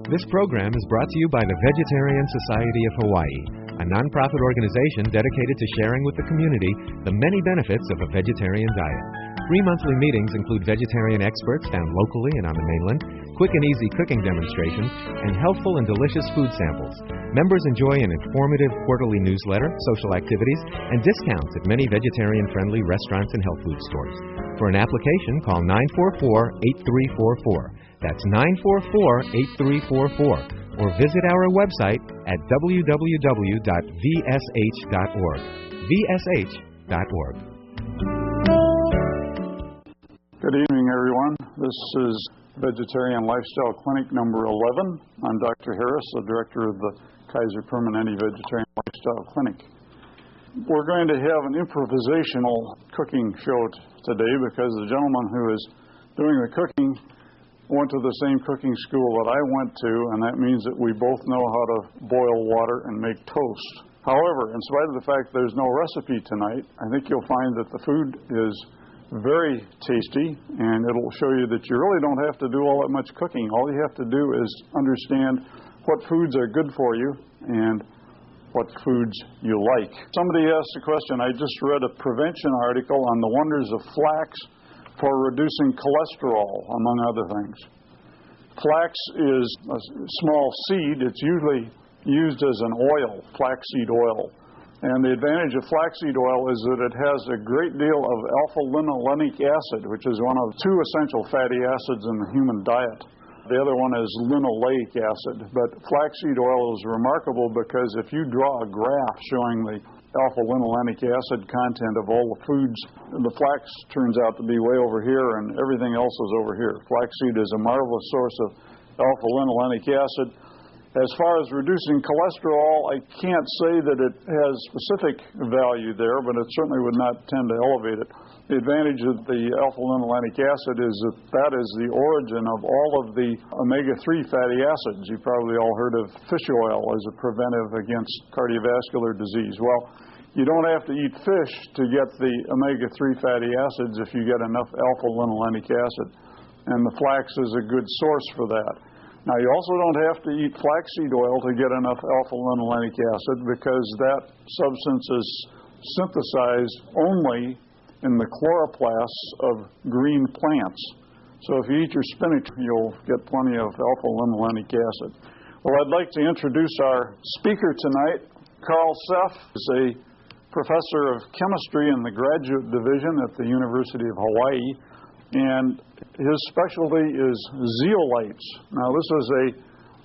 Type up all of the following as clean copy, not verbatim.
This program is brought to you by the Vegetarian Society of Hawaii, a nonprofit organization dedicated to sharing with the community the many benefits of a vegetarian diet. Free monthly meetings include vegetarian experts found locally and on the mainland, quick and easy cooking demonstrations, and healthful and delicious food samples. Members enjoy an informative quarterly newsletter, social activities, and discounts at many vegetarian-friendly restaurants and health food stores. For an application, call 944-8344. That's 944-8344. Or visit our website at www.vsh.org. vsh.org. Good evening, everyone. This is Vegetarian Lifestyle Clinic number 11. I'm Dr. Harris, the director of the Kaiser Permanente Vegetarian Lifestyle Clinic. We're going to have an improvisational cooking show today because the gentleman who is doing the cooking went to the same cooking school that I went to, and that means that we both know how to boil water and make toast. However, in spite of the fact there's no recipe tonight, I think you'll find that the food is very tasty, and it'll show you that you really don't have to do all that much cooking. All you have to do is understand what foods are good for you and what foods you like. Somebody asked a question. I just read a prevention article on the wonders of flax for reducing cholesterol, among other things. Flax is a small seed. It's usually used as an oil, flaxseed oil. And the advantage of flaxseed oil is that it has a great deal of alpha-linolenic acid, which is one of two essential fatty acids in the human diet. The other one is linoleic acid. But flaxseed oil is remarkable because if you draw a graph showing the alpha-linolenic acid content of all the foods, the flax turns out to be way over here and everything else is over here. Flaxseed is a marvelous source of alpha-linolenic acid. As far as reducing cholesterol, I can't say that it has specific value there, but it certainly would not tend to elevate it. The advantage of the alpha-linolenic acid is that that is the origin of all of the omega-3 fatty acids. You've probably all heard of fish oil as a preventive against cardiovascular disease. Well, you don't have to eat fish to get the omega-3 fatty acids if you get enough alpha-linolenic acid, and the flax is a good source for that. Now, you also don't have to eat flaxseed oil to get enough alpha-linolenic acid because that substance is synthesized only in the chloroplasts of green plants. So if you eat your spinach, you'll get plenty of alpha-linolenic acid. Well, I'd like to introduce our speaker tonight. Karl Seff is a professor of chemistry in the graduate division at the University of Hawaii, and his specialty is zeolites. Now, this is a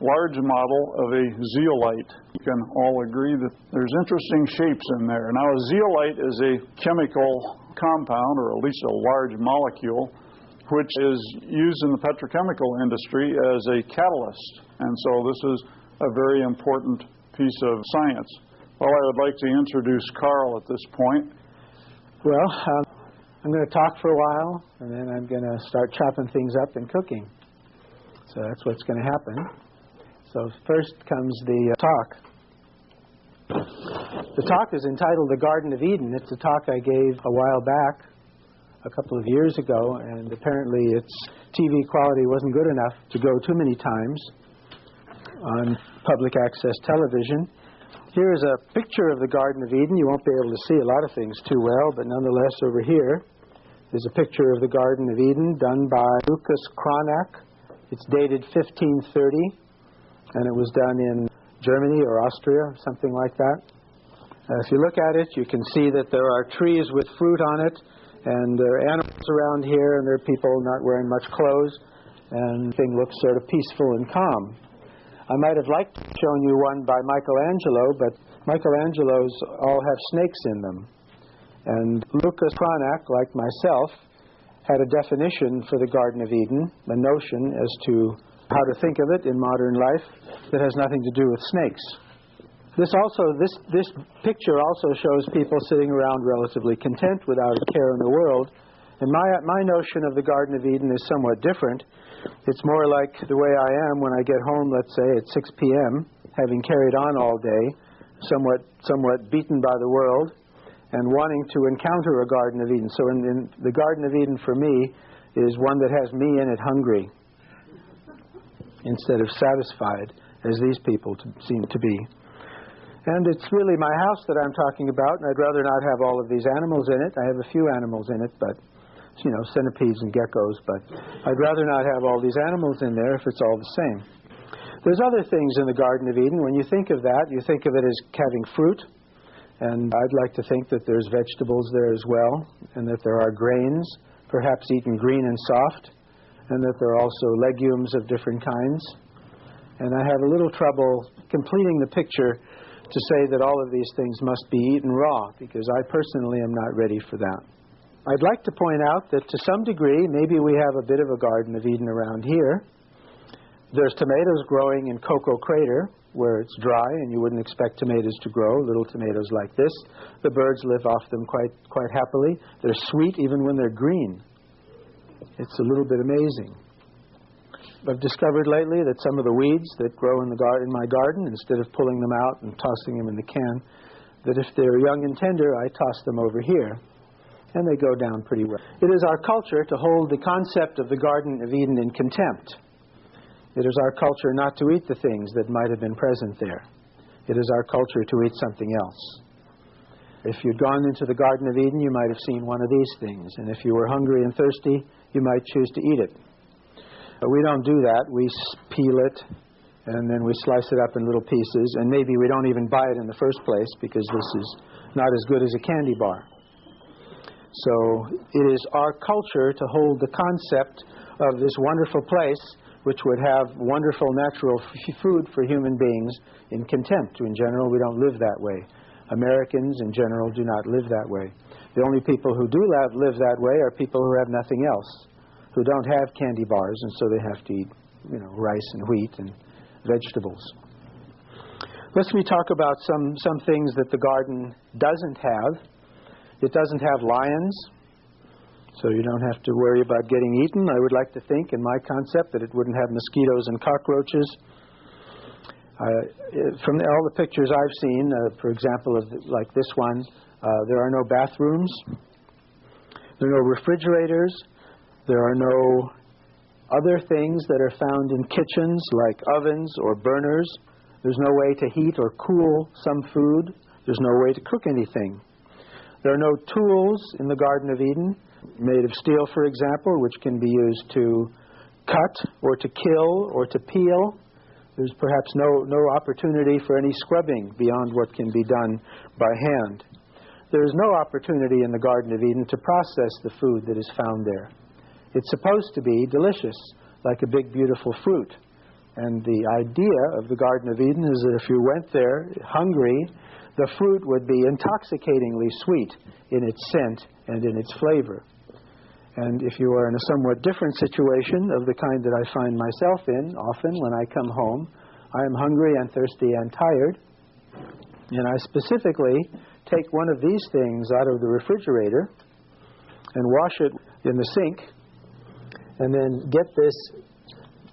large model of a zeolite. You can all agree that there's interesting shapes in there. Now, a zeolite is a chemical compound, or at least a large molecule, which is used in the petrochemical industry as a catalyst. And so this is a very important piece of science. Well, I would like to introduce Karl at this point. Well, I'm going to talk for a while, and then I'm going to start chopping things up and cooking. So that's what's going to happen. So first comes the talk. The talk is entitled The Garden of Eden. It's a talk I gave a while back, a couple of years ago, and apparently its TV quality wasn't good enough to go too many times on public access television. Here is a picture of the Garden of Eden. You won't be able to see a lot of things too well, but nonetheless over here is a picture of the Garden of Eden done by Lucas Cranach. It's dated 1530, and it was done in Germany or Austria or something like that. If you look at it, you can see that there are trees with fruit on it, and there are animals around here, and there are people not wearing much clothes, and everything looks sort of peaceful and calm. I might have liked to have shown you one by Michelangelo, but Michelangelo's all have snakes in them. And Lucas Cranach, like myself, had a definition for the Garden of Eden, a notion as to how to think of it in modern life that has nothing to do with snakes. This picture also shows people sitting around relatively content without a care in the world. And my notion of the Garden of Eden is somewhat different. It's more like the way I am when I get home, let's say, at 6 p.m., having carried on all day, somewhat beaten by the world, and wanting to encounter a Garden of Eden. So in the Garden of Eden for me is one that has me in it hungry. instead of satisfied, as these people seem to be. And it's really my house that I'm talking about, and I'd rather not have all of these animals in it. I have a few animals in it, but, centipedes and geckos, but I'd rather not have all these animals in there if it's all the same. There's other things in the Garden of Eden. When you think of that, you think of it as having fruit, and I'd like to think that there's vegetables there as well, and that there are grains, perhaps eaten green and soft, and that there are also legumes of different kinds. And I have a little trouble completing the picture to say that all of these things must be eaten raw, because I personally am not ready for that. I'd like to point out that to some degree, maybe we have a bit of a Garden of Eden around here. There's tomatoes growing in Cocoa Crater, where it's dry and you wouldn't expect tomatoes to grow, little tomatoes like this. The birds live off them quite happily. They're sweet even when they're green. It's a little bit amazing. I've discovered lately that some of the weeds that grow in my garden, instead of pulling them out and tossing them in the can, that if they're young and tender, I toss them over here, and they go down pretty well. It is our culture to hold the concept of the Garden of Eden in contempt. It is our culture not to eat the things that might have been present there. It is our culture to eat something else. If you'd gone into the Garden of Eden, you might have seen one of these things, and if you were hungry and thirsty, you might choose to eat it. But we don't do that. We peel it, and then we slice it up in little pieces, and maybe we don't even buy it in the first place because this is not as good as a candy bar. So it is our culture to hold the concept of this wonderful place, which would have wonderful natural food for human beings, in contempt. In general, we don't live that way. Americans, in general, do not live that way. The only people who do live that way are people who have nothing else, who don't have candy bars, and so they have to eat, rice and wheat and vegetables. Let me talk about some things that the garden doesn't have. It doesn't have lions, so you don't have to worry about getting eaten. I would like to think, in my concept, that it wouldn't have mosquitoes and cockroaches. From all the pictures I've seen, for example, like this one, there are no bathrooms. There are no refrigerators. There are no other things that are found in kitchens, like ovens or burners. There's no way to heat or cool some food. There's no way to cook anything. There are no tools in the Garden of Eden, made of steel, for example, which can be used to cut or to kill or to peel. There's perhaps no opportunity for any scrubbing beyond what can be done by hand. There is no opportunity in the Garden of Eden to process the food that is found there. It's supposed to be delicious, like a big, beautiful fruit. And the idea of the Garden of Eden is that if you went there hungry, the fruit would be intoxicatingly sweet in its scent and in its flavor. And if you are in a somewhat different situation of the kind that I find myself in, often when I come home, I am hungry and thirsty and tired, and I specifically take one of these things out of the refrigerator and wash it in the sink, and then get this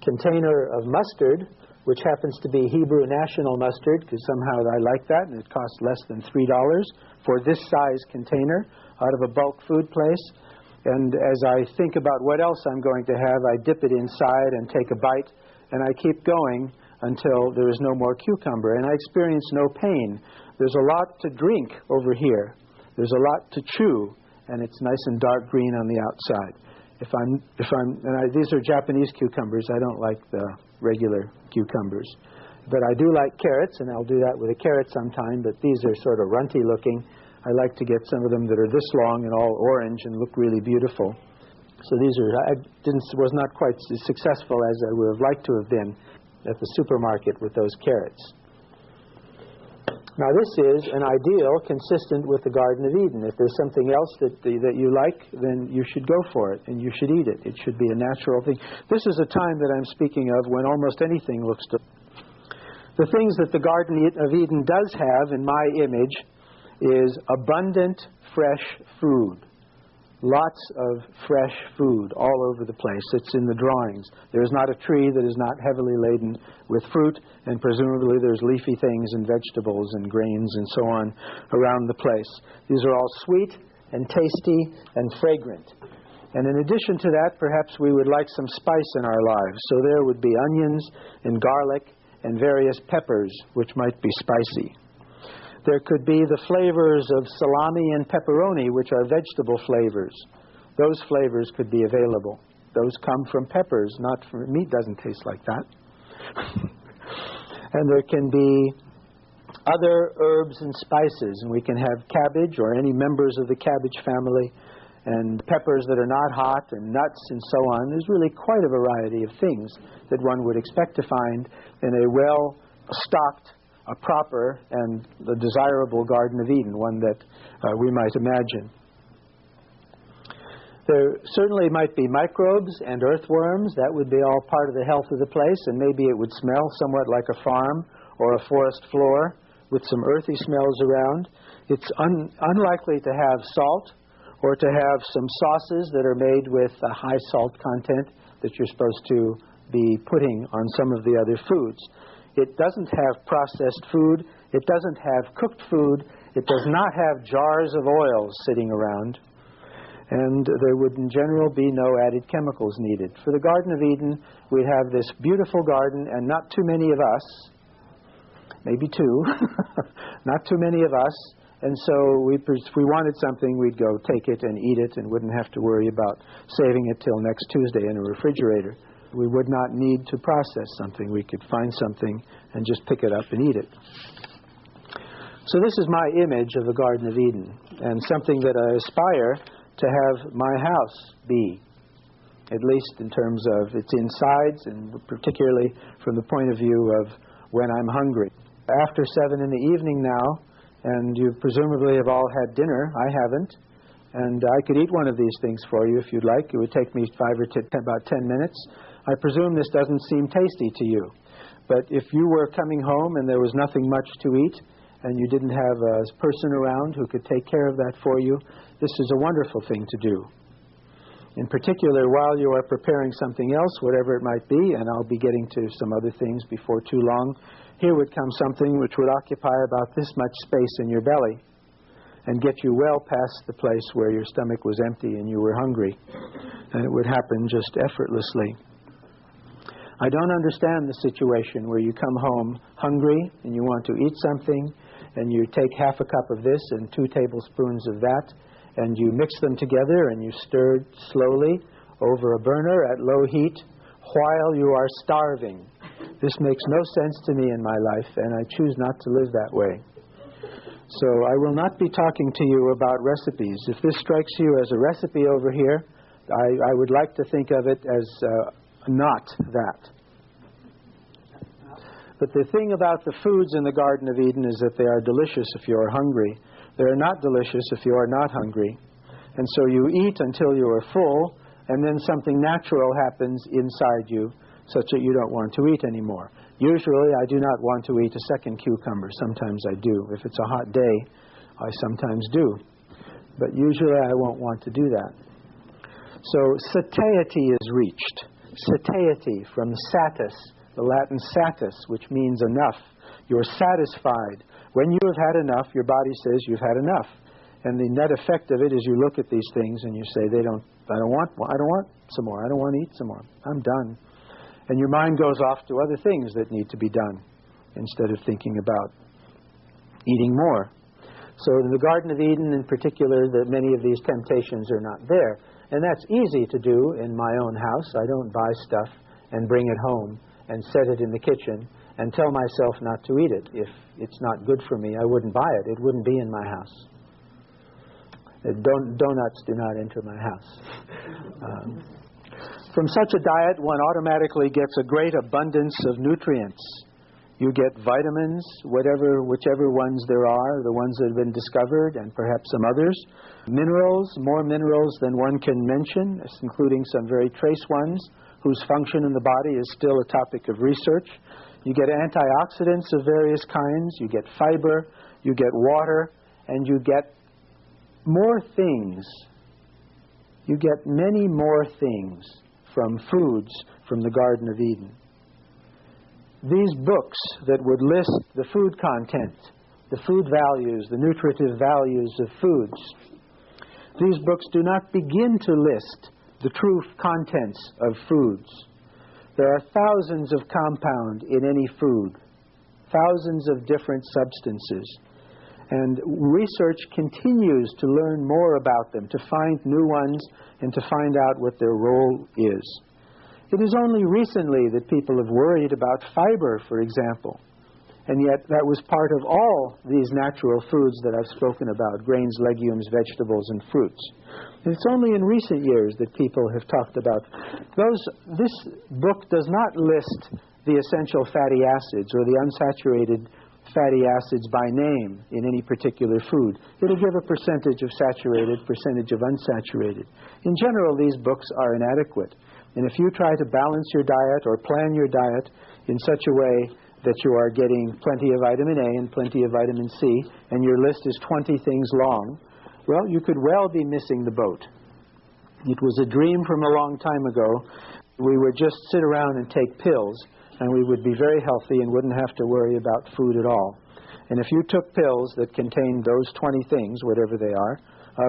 container of mustard, which happens to be Hebrew national mustard, because somehow I like that, and it costs less than $3 for this size container out of a bulk food place. And as I think about what else I'm going to have, I dip it inside and take a bite, and I keep going until there is no more cucumber, and I experience no pain. There's a lot to drink over here. There's a lot to chew, and it's nice and dark green on the outside. These are Japanese cucumbers. I don't like the regular cucumbers. But I do like carrots, and I'll do that with a carrot sometime, but these are sort of runty looking. I like to get some of them that are this long and all orange and look really beautiful. So I was not quite as successful as I would have liked to have been at the supermarket with those carrots. Now this is an ideal consistent with the Garden of Eden. If there's something else that you like, then you should go for it and you should eat it. It should be a natural thing. This is a time that I'm speaking of when almost anything looks to... The things that the Garden of Eden does have, in my image, is abundant fresh food. Lots of fresh food all over the place. It's in the drawings. There's not a tree that is not heavily laden with fruit, and presumably there's leafy things and vegetables and grains and so on around the place. These are all sweet and tasty and fragrant. And in addition to that, perhaps we would like some spice in our lives. So there would be onions and garlic and various peppers, which might be spicy. There could be the flavors of salami and pepperoni, which are vegetable flavors. Those flavors could be available. Those come from peppers, not from meat. Doesn't taste like that. And there can be other herbs and spices, and we can have cabbage or any members of the cabbage family, and peppers that are not hot, and nuts, and so on. There's really quite a variety of things that one would expect to find in a well-stocked, a proper, and the desirable Garden of Eden, one that we might imagine. There certainly might be microbes and earthworms. That would be all part of the health of the place, and maybe it would smell somewhat like a farm or a forest floor with some earthy smells around. It's unlikely to have salt or to have some sauces that are made with a high salt content that you're supposed to be putting on some of the other foods. It doesn't have processed food. It doesn't have cooked food. It does not have jars of oils sitting around. And there would in general be no added chemicals needed. For the Garden of Eden, we'd have this beautiful garden, and not too many of us, maybe two, not too many of us, and so if we wanted something, we'd go take it and eat it and wouldn't have to worry about saving it till next Tuesday in a refrigerator. We would not need to process something. We could find something and just pick it up and eat it. So this is my image of the Garden of Eden, and something that I aspire to have my house be, at least in terms of its insides, and particularly from the point of view of when I'm hungry. After 7 in the evening now, and you presumably have all had dinner. I haven't. And I could eat one of these things for you if you'd like. It would take me about 10 minutes. I presume this doesn't seem tasty to you. But if you were coming home and there was nothing much to eat, and you didn't have a person around who could take care of that for you, this is a wonderful thing to do. In particular, while you are preparing something else, whatever it might be, and I'll be getting to some other things before too long, here would come something which would occupy about this much space in your belly and get you well past the place where your stomach was empty and you were hungry. And it would happen just effortlessly. I don't understand the situation where you come home hungry and you want to eat something, and you take half a cup of this and 2 tablespoons of that, and you mix them together and you stir slowly over a burner at low heat while you are starving. This makes no sense to me in my life, and I choose not to live that way. So I will not be talking to you about recipes. If this strikes you as a recipe over here, I would like to think of it as not that. But the thing about the foods in the Garden of Eden is that they are delicious if you are hungry. They are not delicious if you are not hungry. And so you eat until you are full, and then something natural happens inside you such that you don't want to eat anymore. Usually I do not want to eat a second cucumber. Sometimes I do. If it's a hot day, I sometimes do. But usually I won't want to do that. So satiety is reached. Satiety from satis, the Latin satis, which means enough. You're satisfied. When you have had enough, your body says you've had enough. And the net effect of it is you look at these things and you say, I don't want some more. I don't want to eat some more. I'm done. And your mind goes off to other things that need to be done instead of thinking about eating more. So in the Garden of Eden in particular, that many of these temptations are not there. And that's easy to do in my own house. I don't buy stuff and bring it home and set it in the kitchen and tell myself not to eat it. If it's not good for me, I wouldn't buy it. It wouldn't be in my house. Donuts do not enter my house. From such a diet, one automatically gets a great abundance of nutrients. You get vitamins, whichever ones there are, the ones that have been discovered, and perhaps some others. Minerals, more minerals than one can mention, including some very trace ones, whose function in the body is still a topic of research. You get antioxidants of various kinds, you get fiber, you get water, and you get more things. You get many more things from foods from the Garden of Eden. These books that would list the food content, the food values, the nutritive values of foods, these books do not begin to list the true contents of foods. There are thousands of compounds in any food, thousands of different substances. And research continues to learn more about them, to find new ones and to find out what their role is. It is only recently that people have worried about fiber, for example. And yet that was part of all these natural foods that I've spoken about, grains, legumes, vegetables, and fruits. And it's only in recent years that people have talked about those. This book does not list the essential fatty acids or the unsaturated fatty acids by name in any particular food. It'll give a percentage of saturated, percentage of unsaturated. In general, these books are inadequate. And if you try to balance your diet or plan your diet in such a way that you are getting plenty of vitamin A and plenty of vitamin C, and your list is 20 things long, well, you could well be missing the boat. It was a dream from a long time ago. We would just sit around and take pills, and we would be very healthy and wouldn't have to worry about food at all. And if you took pills that contained those 20 things, whatever they are,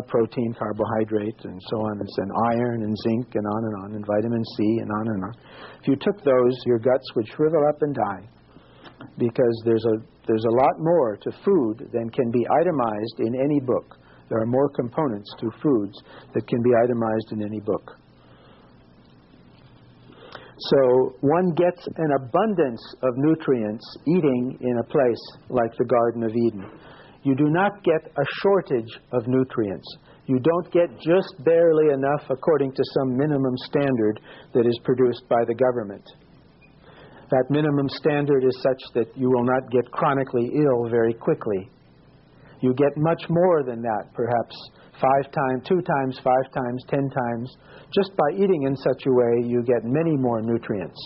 protein, carbohydrate, and so on, and iron, and zinc, and on, and vitamin C, and on. If you took those, your guts would shrivel up and die, because there's a lot more to food than can be itemized in any book. There are more components to foods that can be itemized in any book. So one gets an abundance of nutrients eating in a place like the Garden of Eden. You do not get a shortage of nutrients. You don't get just barely enough according to some minimum standard that is produced by the government. That minimum standard is such that you will not get chronically ill very quickly. You get much more than that, perhaps 5 times, 2 times, 5 times, 10 times. Just by eating in such a way, you get many more nutrients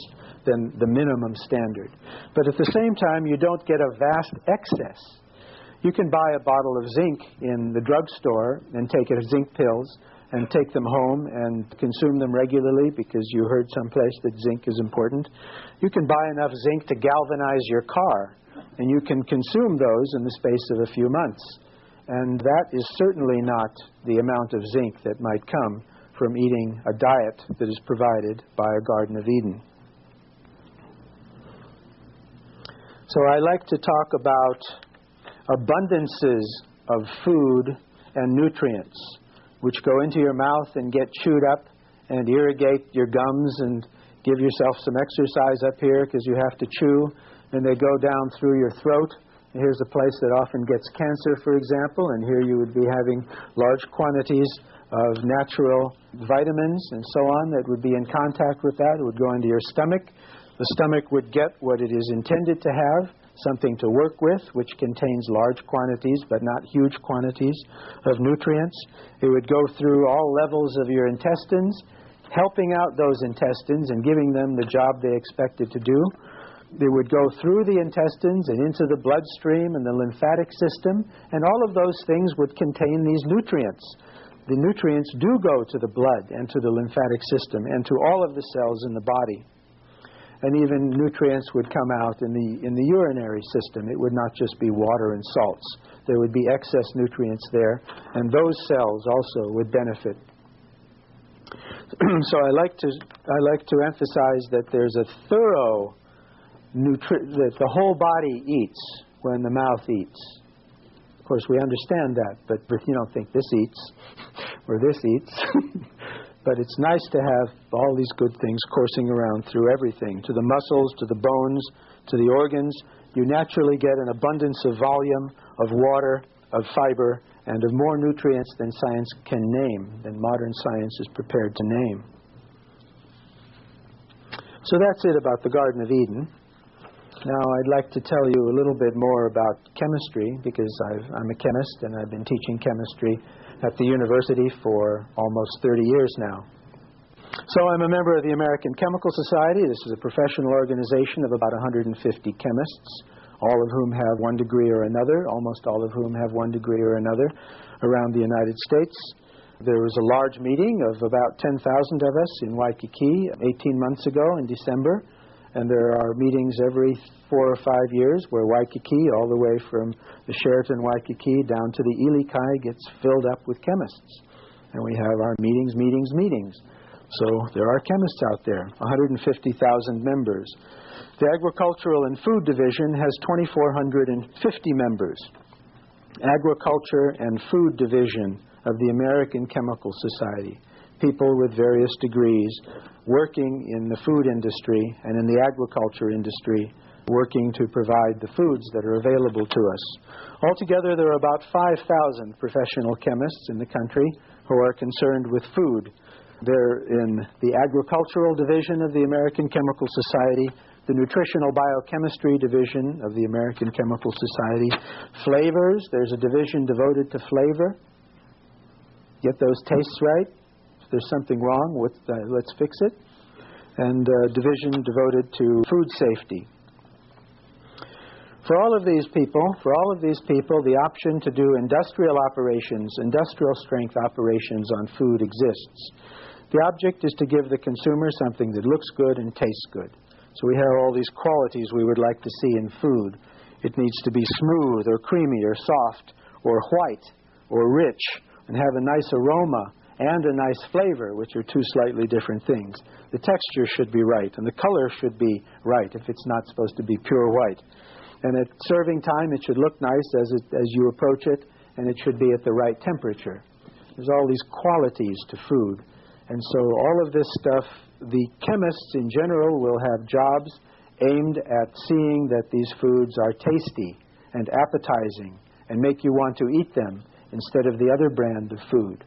than the minimum standard. But at the same time, you don't get a vast excess. You can buy a bottle of zinc in the drugstore and take it as zinc pills and take them home and consume them regularly because you heard someplace that zinc is important. You can buy enough zinc to galvanize your car, and you can consume those in the space of a few months. And that is certainly not the amount of zinc that might come from eating a diet that is provided by a Garden of Eden. So I like to talk about abundances of food and nutrients which go into your mouth and get chewed up and irrigate your gums and give yourself some exercise up here because you have to chew, and they go down through your throat. And here's a place that often gets cancer, for example, and here you would be having large quantities of natural vitamins and so on that would be in contact with that. It would go into your stomach. The stomach would get what it is intended to have, something to work with, which contains large quantities but not huge quantities of nutrients. It would go through all levels of your intestines, helping out those intestines and giving them the job they expected to do. They would go through the intestines and into the bloodstream and the lymphatic system, and all of those things would contain these nutrients. The nutrients do go to the blood and to the lymphatic system and to all of the cells in the body. And even nutrients would come out in the urinary system. It would not just be water and salts. There would be excess nutrients there, and those cells also would benefit. So I like to emphasize that there's a thorough that the whole body eats when the mouth eats. Of course, we understand that, but you don't think this eats or this eats. But it's nice to have all these good things coursing around through everything, to the muscles, to the bones, to the organs. You naturally get an abundance of volume, of water, of fiber, and of more nutrients than science can name, than modern science is prepared to name. So that's it about the Garden of Eden. Now I'd like to tell you a little bit more about chemistry, because I'm a chemist and I've been teaching chemistry at the university for almost 30 years now. So I'm a member of the American Chemical Society. This is a professional organization of about 150 chemists, all of whom have one degree or another, almost all of whom have one degree or another around the United States. There was a large meeting of about 10,000 of us in Waikiki 18 months ago in December. And there are meetings every 4 or 5 years where Waikiki, all the way from the Sheraton Waikiki down to the Ilikai, gets filled up with chemists. And we have our meetings. So there are chemists out there, 150,000 members. The Agricultural and Food Division has 2,450 members. Agriculture and Food Division of the American Chemical Society. People with various degrees working in the food industry and in the agriculture industry, working to provide the foods that are available to us. Altogether, there are about 5,000 professional chemists in the country who are concerned with food. They're in the Agricultural Division of the American Chemical Society, the Nutritional Biochemistry Division of the American Chemical Society. Flavors, there's a division devoted to flavor. Get those tastes right. If there's something wrong, let's fix it. And a division devoted to food safety. For all of these people, the option to do industrial operations, industrial strength operations on food exists. The object is to give the consumer something that looks good and tastes good. So we have all these qualities we would like to see in food. It needs to be smooth or creamy or soft or white or rich and have a nice aroma and a nice flavor, which are two slightly different things. The texture should be right and the color should be right if it's not supposed to be pure white. And at serving time, it should look nice as you approach it, and it should be at the right temperature. There's all these qualities to food. And so all of this stuff, the chemists in general will have jobs aimed at seeing that these foods are tasty and appetizing and make you want to eat them instead of the other brand of food.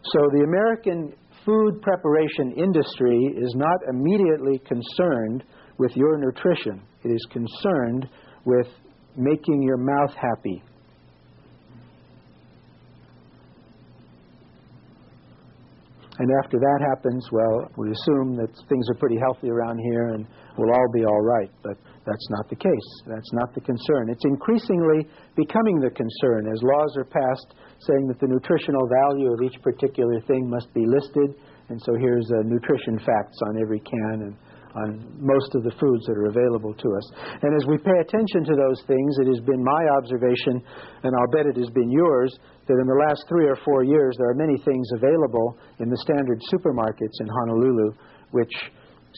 So the American food preparation industry is not immediately concerned with your nutrition. It is concerned with making your mouth happy. And after that happens, well, we assume that things are pretty healthy around here and we'll all be all right. But that's not the case. That's not the concern. It's increasingly becoming the concern as laws are passed saying that the nutritional value of each particular thing must be listed. And so here's nutrition facts on every can and on most of the foods that are available to us. And as we pay attention to those things, it has been my observation, and I'll bet it has been yours, that in the last 3 or 4 years there are many things available in the standard supermarkets in Honolulu which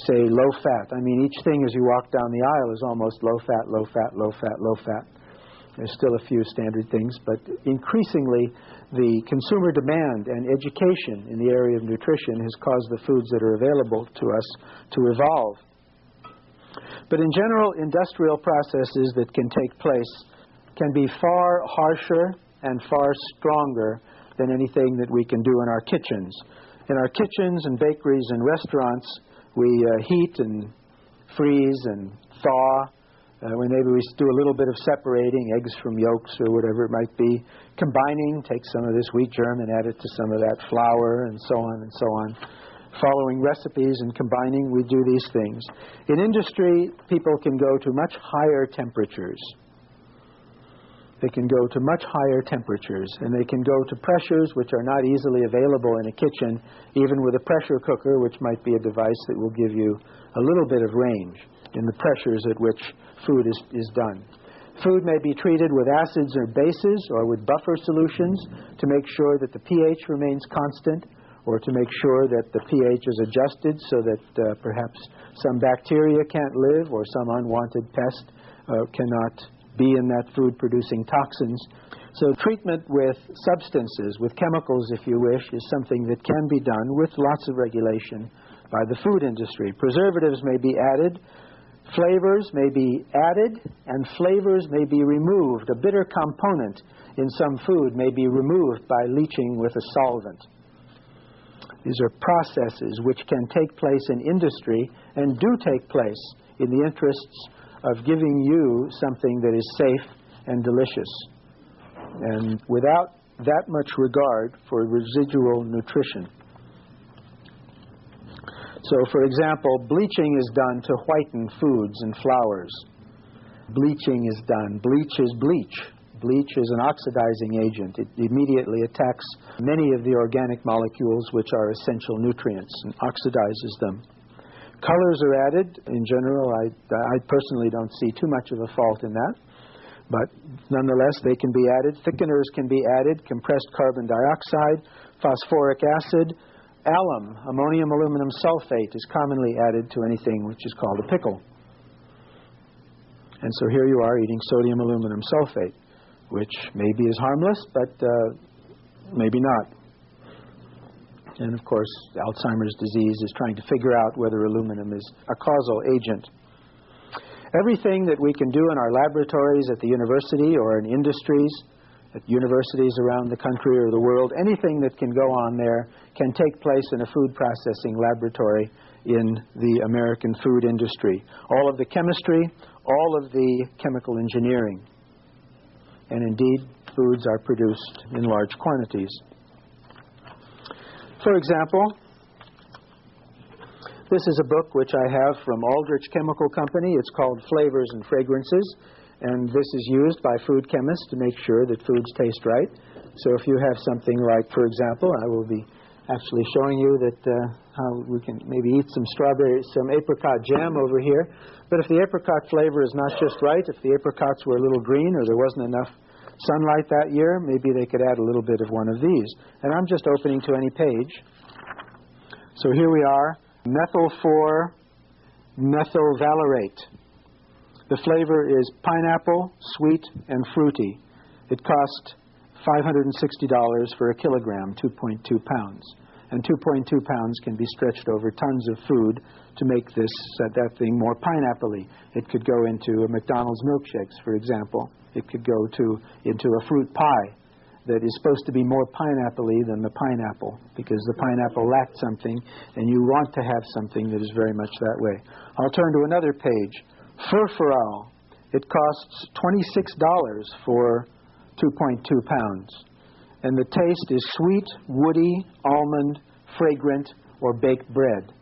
say low fat. I mean, each thing as you walk down the aisle is almost low fat, low fat, low fat, low fat. There's still a few standard things, but increasingly the consumer demand and education in the area of nutrition has caused the foods that are available to us to evolve. But in general, industrial processes that can take place can be far harsher and far stronger than anything that we can do in our kitchens. In our kitchens and bakeries and restaurants, we heat and freeze and thaw. Maybe we do a little bit of separating, eggs from yolks or whatever it might be. Combining, take some of this wheat germ and add it to some of that flour and so on and so on. Following recipes and combining, we do these things. In industry, people can go to much higher temperatures. They can go to much higher temperatures, and they can go to pressures which are not easily available in a kitchen, even with a pressure cooker, which might be a device that will give you a little bit of range in the pressures at which food is done. Food may be treated with acids or bases or with buffer solutions to make sure that the pH remains constant, or to make sure that the pH is adjusted so that perhaps some bacteria can't live or some unwanted pest cannot be in that food producing toxins. So treatment with substances, with chemicals if you wish, is something that can be done with lots of regulation by the food industry. Preservatives may be added, flavors may be added, and flavors may be removed. A bitter component in some food may be removed by leaching with a solvent. These are processes which can take place in industry and do take place in the interests of giving you something that is safe and delicious, and without that much regard for residual nutrition. So, for example, bleaching is done to whiten foods and flours. Bleaching is done. Bleach is bleach. Bleach is an oxidizing agent. It immediately attacks many of the organic molecules which are essential nutrients and oxidizes them. Colors are added. In general, I personally don't see too much of a fault in that. But nonetheless, they can be added. Thickeners can be added. Compressed carbon dioxide, phosphoric acid. Alum, ammonium aluminum sulfate, is commonly added to anything which is called a pickle. And so here you are eating sodium aluminum sulfate, which maybe is harmless, but maybe not. And of course, Alzheimer's disease is trying to figure out whether aluminum is a causal agent. Everything that we can do in our laboratories at the university or in industries, at universities around the country or the world, anything that can go on there can take place in a food processing laboratory in the American food industry. All of the chemistry, all of the chemical engineering. And indeed, foods are produced in large quantities. For example, this is a book which I have from Aldrich Chemical Company. It's called Flavors and Fragrances, and this is used by food chemists to make sure that foods taste right. So if you have something like, for example, I will be actually showing you that how we can maybe eat some apricot jam over here. But if the apricot flavor is not just right, if the apricots were a little green or there wasn't enough sunlight that year, maybe they could add a little bit of one of these. And I'm just opening to any page. So here we are, methyl 4-methyl valerate. The flavor is pineapple, sweet, and fruity. It cost $560 for a kilogram, 2.2 pounds. And 2.2 pounds can be stretched over tons of food to make that thing more pineapple-y. It could go into a McDonald's milkshakes, for example. It could go into a fruit pie that is supposed to be more pineapple-y than the pineapple, because the pineapple lacked something, and you want to have something that is very much that way. I'll turn to another page. Furfural. It costs $26 for 2.2 pounds. And the taste is sweet, woody, almond, fragrant, or baked bread.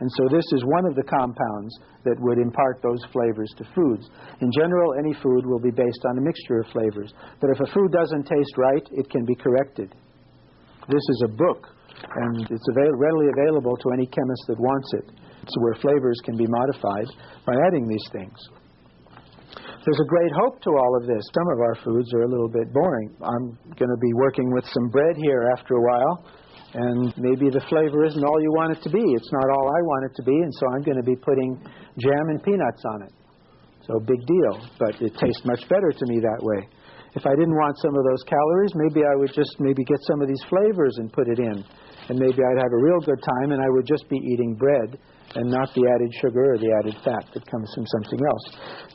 And so this is one of the compounds that would impart those flavors to foods. In general, any food will be based on a mixture of flavors. But if a food doesn't taste right, it can be corrected. This is a book, and it's readily available to any chemist that wants it. It's where flavors can be modified by adding these things. There's a great hope to all of this. Some of our foods are a little bit boring. I'm going to be working with some bread here after a while, and maybe the flavor isn't all you want it to be. It's not all I want it to be, and so I'm going to be putting jam and peanuts on it. So big deal, but it tastes much better to me that way. If I didn't want some of those calories, maybe I would just get some of these flavors and put it in, and maybe I'd have a real good time, and I would just be eating bread and not the added sugar or the added fat that comes from something else.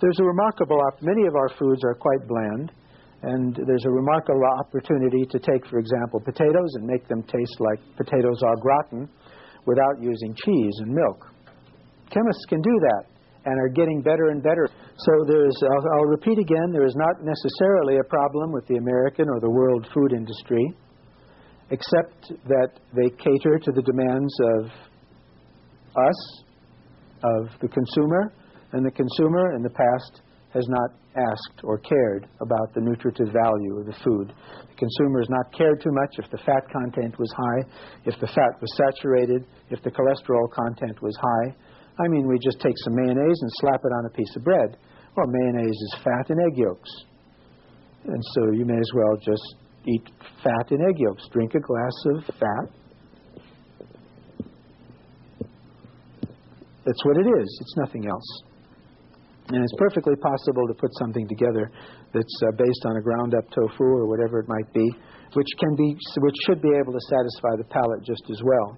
There's a remarkable, many of our foods are quite bland, and there's a remarkable opportunity to take, for example, potatoes and make them taste like potatoes au gratin without using cheese and milk. Chemists can do that and are getting better and better. So I'll repeat again, there is not necessarily a problem with the American or the world food industry, except that they cater to the demands of us, of the consumer, and the consumer in the past has not asked or cared about the nutritive value of the food. The consumer has not cared too much if the fat content was high, if the fat was saturated, if the cholesterol content was high. I mean, we just take some mayonnaise and slap it on a piece of bread. Well, mayonnaise is fat and egg yolks. And so you may as well just eat fat and egg yolks. Drink a glass of fat. That's what it is. It's nothing else. And it's perfectly possible to put something together that's based on a ground-up tofu or whatever it might be, which should be able to satisfy the palate just as well.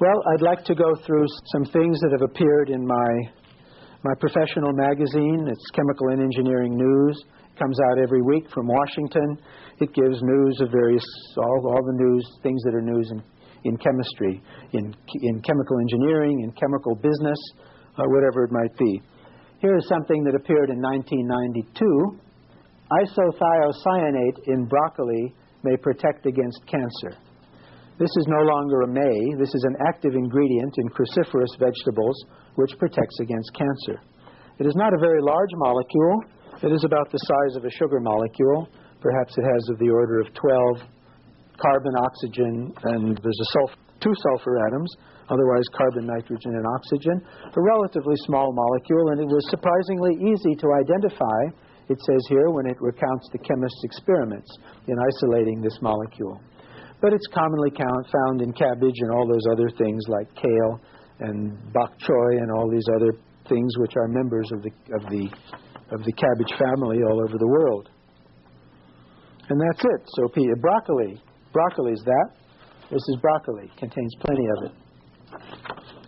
Well, I'd like to go through some things that have appeared in my professional magazine. It's Chemical and Engineering News. It comes out every week from Washington. It gives news of all the news, things that are news in chemistry, in chemical engineering, in chemical business, whatever it might be. Here is something that appeared in 1992. Isothiocyanate in broccoli may protect against cancer. This is no longer a may. This is an active ingredient in cruciferous vegetables which protects against cancer. It is not a very large molecule. It is about the size of a sugar molecule. Perhaps it has of the order of 12 carbon, oxygen, and there's two sulfur atoms, otherwise carbon, nitrogen, and oxygen. A relatively small molecule, and it was surprisingly easy to identify, it says here, when it recounts the chemist's experiments in isolating this molecule. but it's commonly found in cabbage and all those other things like kale and bok choy and all these other things which are members of the cabbage family all over the world. And that's it. So broccoli is that. This is broccoli. Contains plenty of it.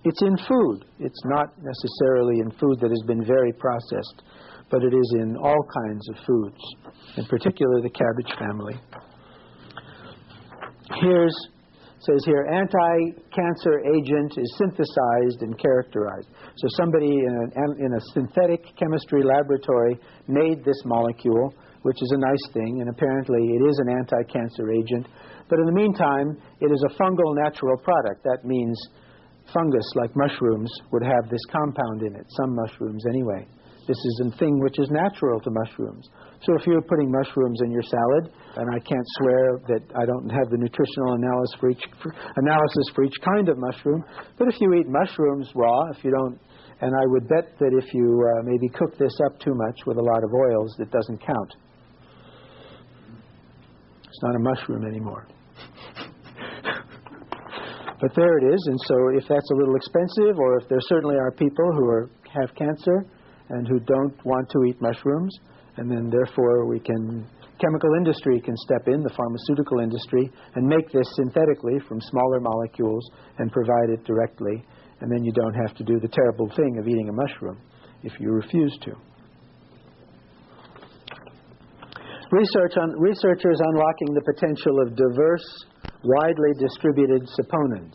It's in food. It's not necessarily in food that has been very processed, but it is in all kinds of foods, in particular the cabbage family. Says here, anti-cancer agent is synthesized and characterized. So somebody in a synthetic chemistry laboratory made this molecule, which is a nice thing, and apparently it is an anti-cancer agent. But in the meantime, it is a fungal natural product. That means fungus, like mushrooms, would have this compound in it, some mushrooms anyway. This is a thing which is natural to mushrooms. So if you're putting mushrooms in your salad, and I can't swear that I don't have the nutritional analysis for each kind of mushroom, but if you eat mushrooms raw, if you don't, and I would bet that if you maybe cook this up too much with a lot of oils, it doesn't count. It's not a mushroom anymore. But there it is, and so if that's a little expensive, or if there certainly are people who have cancer and who don't want to eat mushrooms, and then therefore chemical industry can step in, the pharmaceutical industry, and make this synthetically from smaller molecules and provide it directly, and then you don't have to do the terrible thing of eating a mushroom if you refuse to. Researchers unlocking the potential of diverse, widely distributed saponins.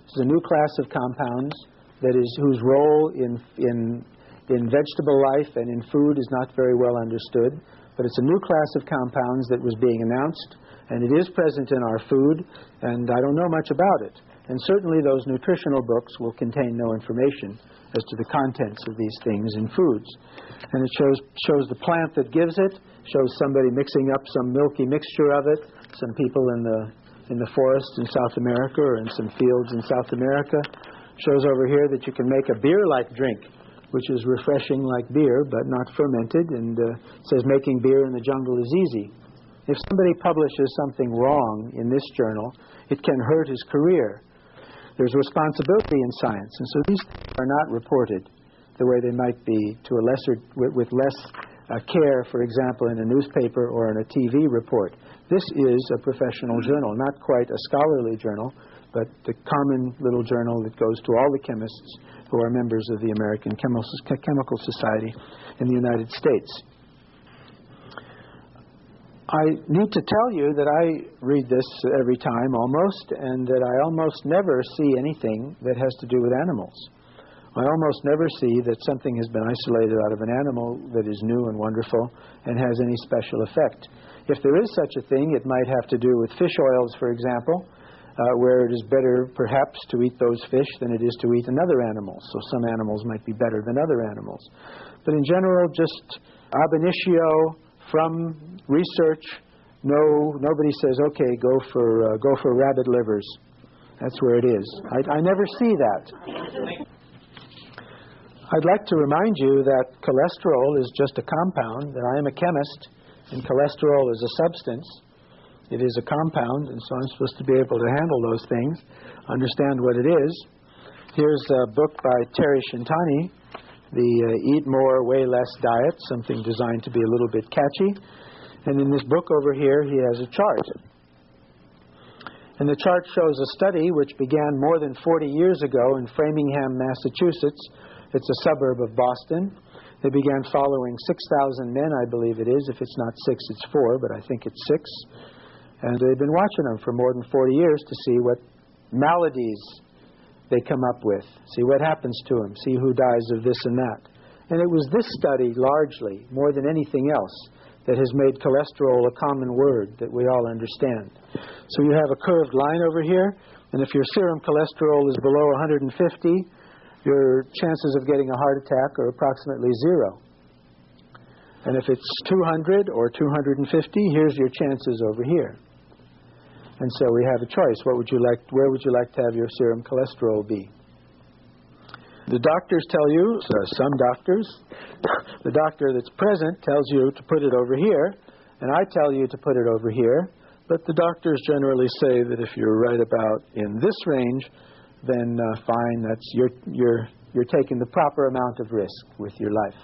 This is a new class of compounds whose role in vegetable life and in food is not very well understood, but it's a new class of compounds that was being announced, and it is present in our food, and I don't know much about it. And certainly those nutritional books will contain no information as to the contents of these things in foods. And it shows the plant that gives it, shows somebody mixing up some milky mixture of it, some people in the forest in South America or in some fields in South America. Shows over here that you can make a beer-like drink, which is refreshing like beer, but not fermented, and says making beer in the jungle is easy. If somebody publishes something wrong in this journal, it can hurt his career. There's responsibility in science, and so these things are not reported the way they might be with less care, for example, in a newspaper or in a TV report. This is a professional journal, not quite a scholarly journal, but the common little journal that goes to all the chemists who are members of the American Chemical Society in the United States. I need to tell you that I read this every time almost, and that I almost never see anything that has to do with animals. I almost never see that something has been isolated out of an animal that is new and wonderful and has any special effect. If there is such a thing, it might have to do with fish oils, for example, where it is better perhaps to eat those fish than it is to eat another animal. So some animals might be better than other animals. But in general, just ab initio, from research, nobody says, okay, go for rabbit livers. That's where it is. I never see that. I'd like to remind you that cholesterol is just a compound, that I am a chemist, and cholesterol is a substance. It is a compound, and so I'm supposed to be able to handle those things, understand what it is. Here's a book by Terry Shintani, the Eat More, Weigh Less Diet, something designed to be a little bit catchy. And in this book over here, he has a chart. And the chart shows a study which began more than 40 years ago in Framingham, Massachusetts. It's a suburb of Boston. They began following 6,000 men, I believe it is. If it's not 6, it's 4, but I think it's 6. And they've been watching them for more than 40 years to see what maladies they come up with, see what happens to them, see who dies of this and that. And it was this study, largely, more than anything else, that has made cholesterol a common word that we all understand. So you have a curved line over here, and if your serum cholesterol is below 150, your chances of getting a heart attack are approximately 0. And if it's 200 or 250, here's your chances over here. And so we have a choice. Where would you like to have your serum cholesterol be? The doctors tell you, some doctors, the doctor that's present tells you to put it over here, and I tell you to put it over here. But the doctors generally say that if you're right about in this range, then fine, that's you're taking the proper amount of risk with your life.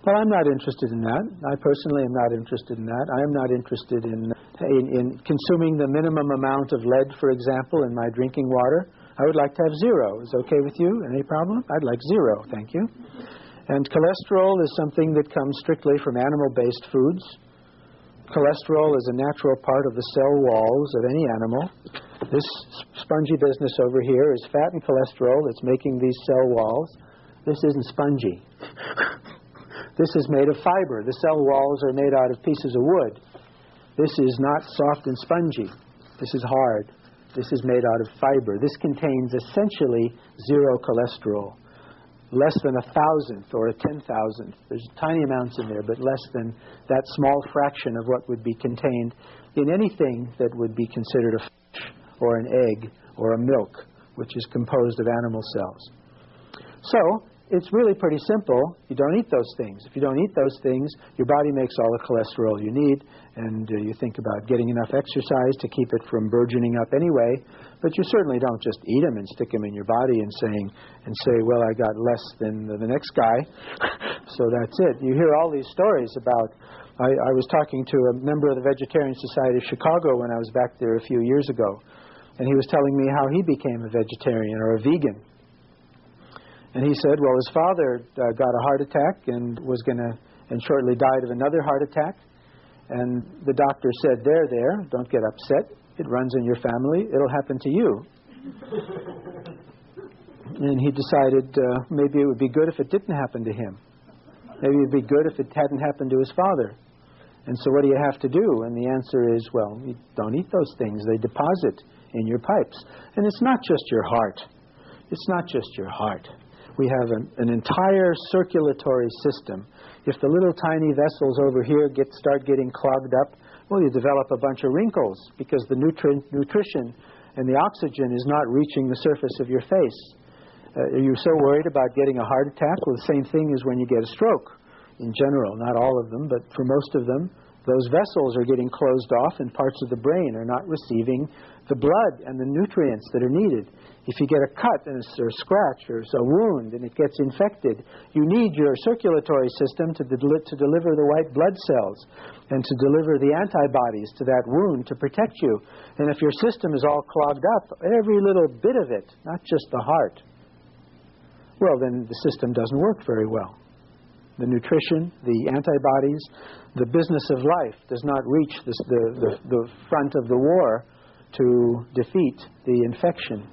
Well, I'm not interested in that. I personally am not interested in that. I am not interested in consuming the minimum amount of lead, for example, in my drinking water. I would like to have zero. Is it okay with you? Any problem? I'd like zero, thank you. And cholesterol is something that comes strictly from animal-based foods. Cholesterol is a natural part of the cell walls of any animal. This spongy business over here is fat and cholesterol that's making these cell walls. This isn't spongy. This is made of fiber. The cell walls are made out of pieces of wood. This is not soft and spongy. This is hard. This is made out of fiber. This contains essentially zero cholesterol. Less than 1,000th or a 10,000th. There's tiny amounts in there, but less than that small fraction of what would be contained in anything that would be considered a fish or an egg or a milk, which is composed of animal cells. So, it's really pretty simple. You don't eat those things. If you don't eat those things, your body makes all the cholesterol you need, and you think about getting enough exercise to keep it from burgeoning up anyway, but you certainly don't just eat them and stick them in your body and say, well, I got less than the next guy, so that's it. You hear all these stories about, I was talking to a member of the Vegetarian Society of Chicago when I was back there a few years ago, and he was telling me how he became a vegetarian or a vegan. And he said, well, his father got a heart attack and shortly died of another heart attack. And the doctor said, there, don't get upset. It runs in your family. It'll happen to you. And he decided maybe it would be good if it didn't happen to him. Maybe it would be good if it hadn't happened to his father. And so what do you have to do? And the answer is, well, you don't eat those things. They deposit in your pipes. And it's not just your heart. It's not just your heart. We have an entire circulatory system. If the little tiny vessels over here start getting clogged up, well, you develop a bunch of wrinkles because the nutrition and the oxygen is not reaching the surface of your face. Are you so worried about getting a heart attack? Well, the same thing is when you get a stroke in general. Not all of them, but for most of them, those vessels are getting closed off and parts of the brain are not receiving the blood and the nutrients that are needed. If you get a cut or a scratch or a wound and it gets infected, you need your circulatory system to deliver the white blood cells and to deliver the antibodies to that wound to protect you. And if your system is all clogged up, every little bit of it, not just the heart, well, then the system doesn't work very well. The nutrition, the antibodies, the business of life does not reach the front of the war to defeat the infection.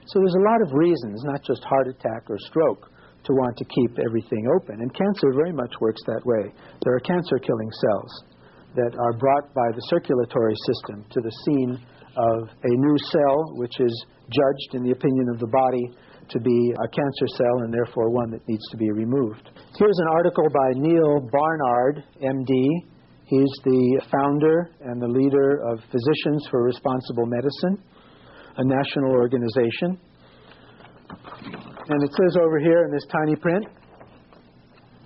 So there's a lot of reasons, not just heart attack or stroke, to want to keep everything open. And cancer very much works that way. There are cancer-killing cells that are brought by the circulatory system to the scene of a new cell, which is judged, in the opinion of the body, to be a cancer cell and therefore one that needs to be removed. Here's an article by Neil Barnard, M.D. He's the founder and the leader of Physicians for Responsible Medicine, a national organization. And it says over here in this tiny print,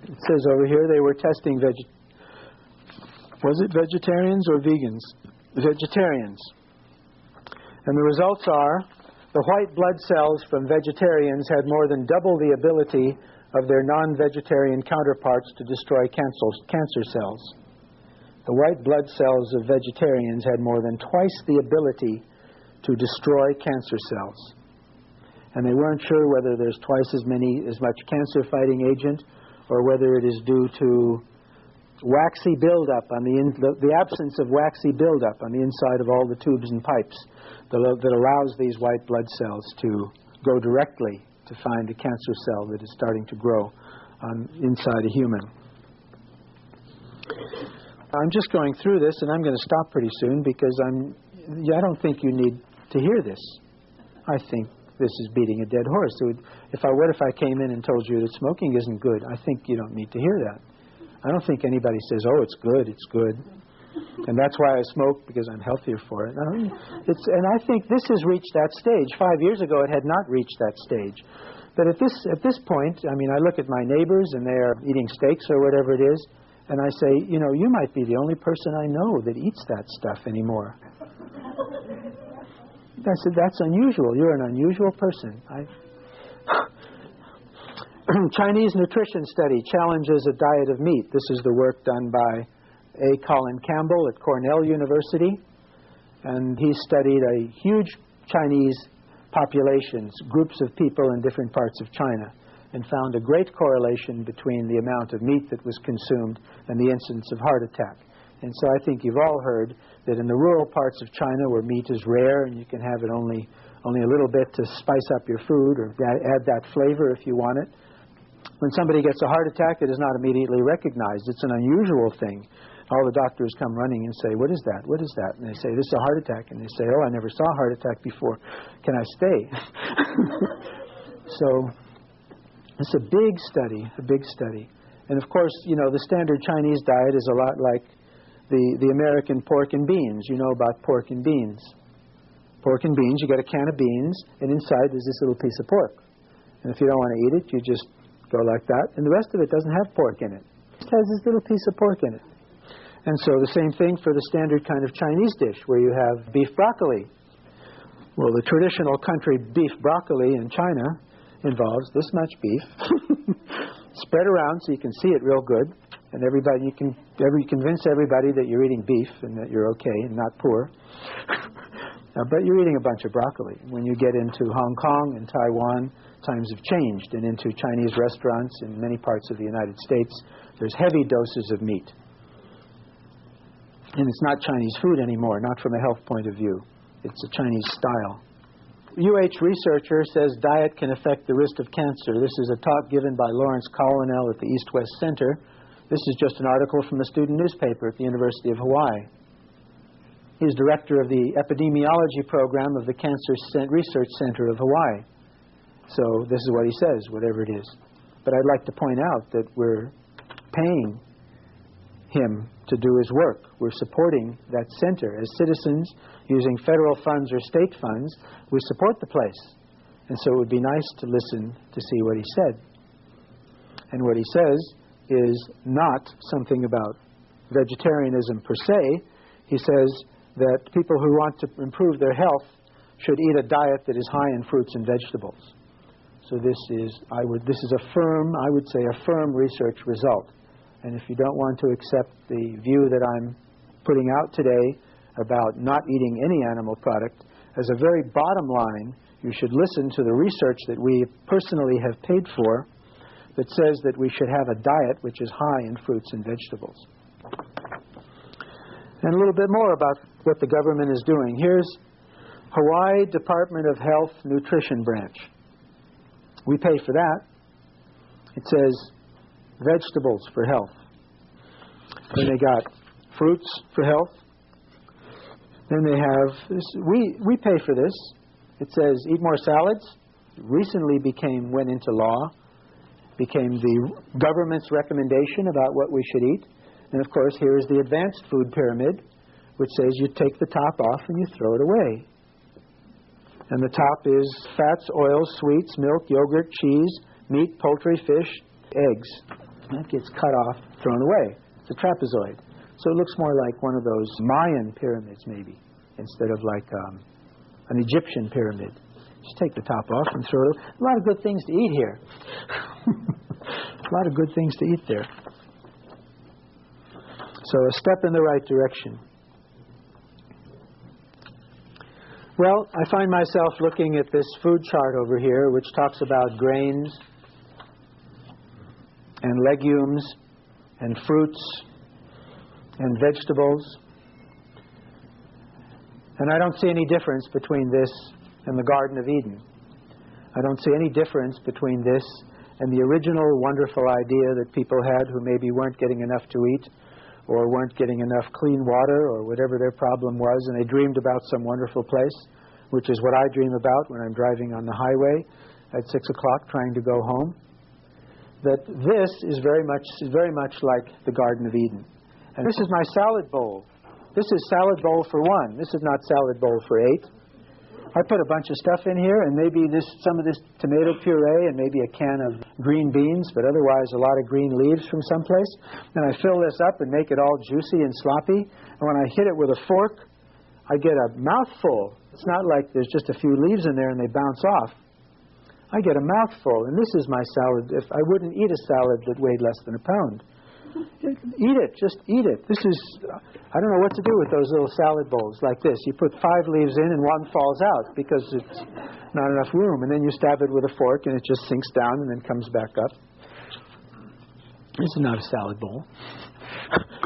it says over here they were testing was it vegetarians or vegans? Vegetarians. And the results are the white blood cells from vegetarians had more than double the ability of their non-vegetarian counterparts to destroy cancer cells. The white blood cells of vegetarians had more than twice the ability to destroy cancer cells. And they weren't sure whether there's twice as much cancer-fighting agent or whether it is due to waxy buildup on the absence of waxy buildup on the inside of all the tubes and pipes that allows these white blood cells to go directly to find a cancer cell that is starting to grow inside a human. I'm just going through this, and I'm going to stop pretty soon because I don't think you need to hear this. I think this is beating a dead horse. What if I came in and told you that smoking isn't good? I think you don't need to hear that. I don't think anybody says, oh, it's good. And that's why I smoke, because I'm healthier for it. And I think this has reached that stage. 5 years ago, it had not reached that stage. But at this point, I mean, I look at my neighbors, and they are eating steaks or whatever it is, And I say, you know, you might be the only person I know that eats that stuff anymore. I said, that's unusual. You're an unusual person. Chinese nutrition study challenges a diet of meat. This is the work done by A. Colin Campbell at Cornell University. And he studied a huge Chinese populations, groups of people in different parts of China, and found a great correlation between the amount of meat that was consumed and the incidence of heart attack. And so I think you've all heard that in the rural parts of China where meat is rare and you can have it only a little bit to spice up your food or add that flavor if you want it, when somebody gets a heart attack, it is not immediately recognized. It's an unusual thing. All the doctors come running and say, what is that? What is that? And they say, this is a heart attack. And they say, oh, I never saw a heart attack before. Can I stay? So it's a big study, a big study. And of course, you know, the standard Chinese diet is a lot like the American pork and beans. You know about pork and beans. Pork and beans, you get a can of beans, and inside there's this little piece of pork. And if you don't want to eat it, you just go like that. And the rest of it doesn't have pork in it. It has this little piece of pork in it. And so the same thing for the standard kind of Chinese dish where you have beef broccoli. Well, the traditional country beef broccoli in China involves this much beef spread around so you can see it real good, and everybody you convince everybody that you're eating beef and that you're okay and not poor. But you're eating a bunch of broccoli. When you get into Hong Kong and Taiwan, times have changed, and into Chinese restaurants in many parts of the United States, there's heavy doses of meat. And it's not Chinese food anymore, not from a health point of view. It's a Chinese style. UH researcher says diet can affect the risk of cancer. This is a talk given by Lawrence Colwell at the East-West Center. This is just an article from a student newspaper at the University of Hawaii. He's director of the epidemiology program of the Cancer Research Center of Hawaii. So this is what he says, whatever it is. But I'd like to point out that we're paying him to do his work. We're supporting that center. As citizens, using federal funds or state funds, we support the place. And so it would be nice to listen to see what he said. And what he says is not something about vegetarianism per se. He says that people who want to improve their health should eat a diet that is high in fruits and vegetables. So this is a firm research result. And if you don't want to accept the view that I'm putting out today about not eating any animal product, as a very bottom line, you should listen to the research that we personally have paid for that says that we should have a diet which is high in fruits and vegetables. And a little bit more about what the government is doing. Here's Hawaii Department of Health Nutrition Branch. We pay for that. It says vegetables for health. Then they got fruits for health. Then they have this. We pay for this. It says eat more salads. Recently went into law, became the government's recommendation about what we should eat. And of course, here is the advanced food pyramid, which says you take the top off and you throw it away. And the top is fats, oils, sweets, milk, yogurt, cheese, meat, poultry, fish, eggs. That gets cut off, thrown away. It's a trapezoid. So it looks more like one of those Mayan pyramids, maybe, instead of like an Egyptian pyramid. Just take the top off and throw it. A lot of good things to eat here. A lot of good things to eat there. So a step in the right direction. Well, I find myself looking at this food chart over here, which talks about grains and legumes and fruits and vegetables. And I don't see any difference between this and the Garden of Eden. I don't see any difference between this and the original wonderful idea that people had who maybe weren't getting enough to eat or weren't getting enough clean water or whatever their problem was, and they dreamed about some wonderful place, which is what I dream about when I'm driving on the highway at 6 o'clock trying to go home. That this is very much like the Garden of Eden. And this is my salad bowl. This is salad bowl for one. This is not salad bowl for 8. I put a bunch of stuff in here, and maybe some of this tomato puree and maybe a can of green beans, but otherwise a lot of green leaves from someplace. And I fill this up and make it all juicy and sloppy. And when I hit it with a fork, I get a mouthful. It's not like there's just a few leaves in there and they bounce off. I get a mouthful, and this is my salad. If I wouldn't eat a salad that weighed less than a pound. Eat it. Just eat it. This is, I don't know what to do with those little salad bowls like this. You put 5 leaves in and one falls out because it's not enough room. And then you stab it with a fork and it just sinks down and then comes back up. This is not a salad bowl.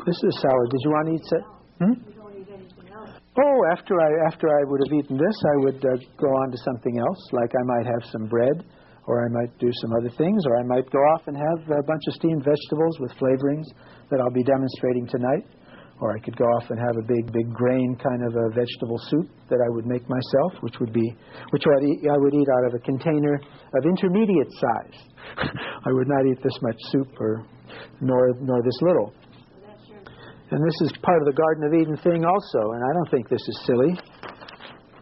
This is a salad. Did you want to eat it? You don't eat anything else. Oh, after I would have eaten this, I would go on to something else. Like I might have some bread, or I might do some other things, or I might go off and have a bunch of steamed vegetables with flavorings that I'll be demonstrating tonight. Or I could go off and have a big grain kind of a vegetable soup that I would make myself, which I would eat out of a container of intermediate size. I would not eat this much soup nor this little. And this is part of the Garden of Eden thing also, and I don't think this is silly.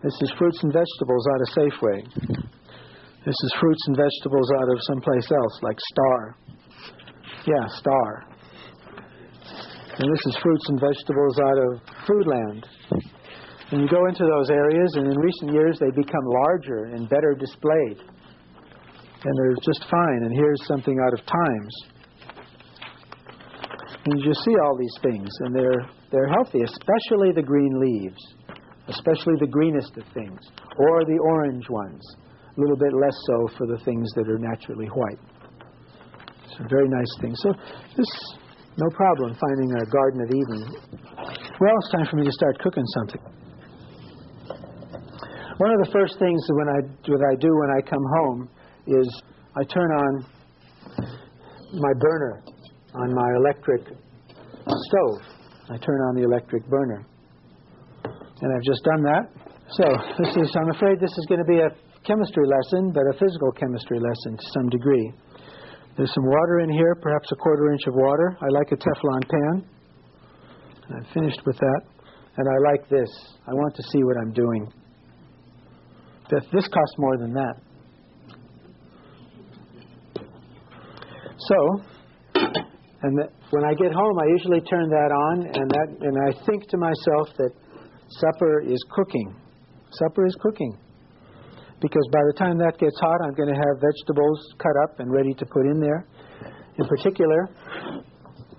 This is fruits and vegetables out of Safeway. This is fruits and vegetables out of someplace else, like Star. Yeah, Star. And this is fruits and vegetables out of Foodland. And you go into those areas, and in recent years they become larger and better displayed. And they're just fine. And here's something out of Times. And you see all these things, and they're healthy, especially the green leaves, especially the greenest of things, or the orange ones. A little bit less so for the things that are naturally white. It's a very nice thing. So this, no problem finding a Garden of Eden. Well, it's time for me to start cooking something. One of the first things that I do when I come home is I turn on my burner on my electric stove. I turn on the electric burner. And I've just done that. So I'm afraid this is going to be a chemistry lesson, but a physical chemistry lesson to some degree. There's some water in here, perhaps a 1/4 inch of water. I like a Teflon pan. And I'm finished with that. And I like this. I want to see what I'm doing. This costs more than that. So, when I get home, I usually turn that on, and I think to myself that supper is cooking. Supper is cooking. Because by the time that gets hot, I'm going to have vegetables cut up and ready to put in there. In particular,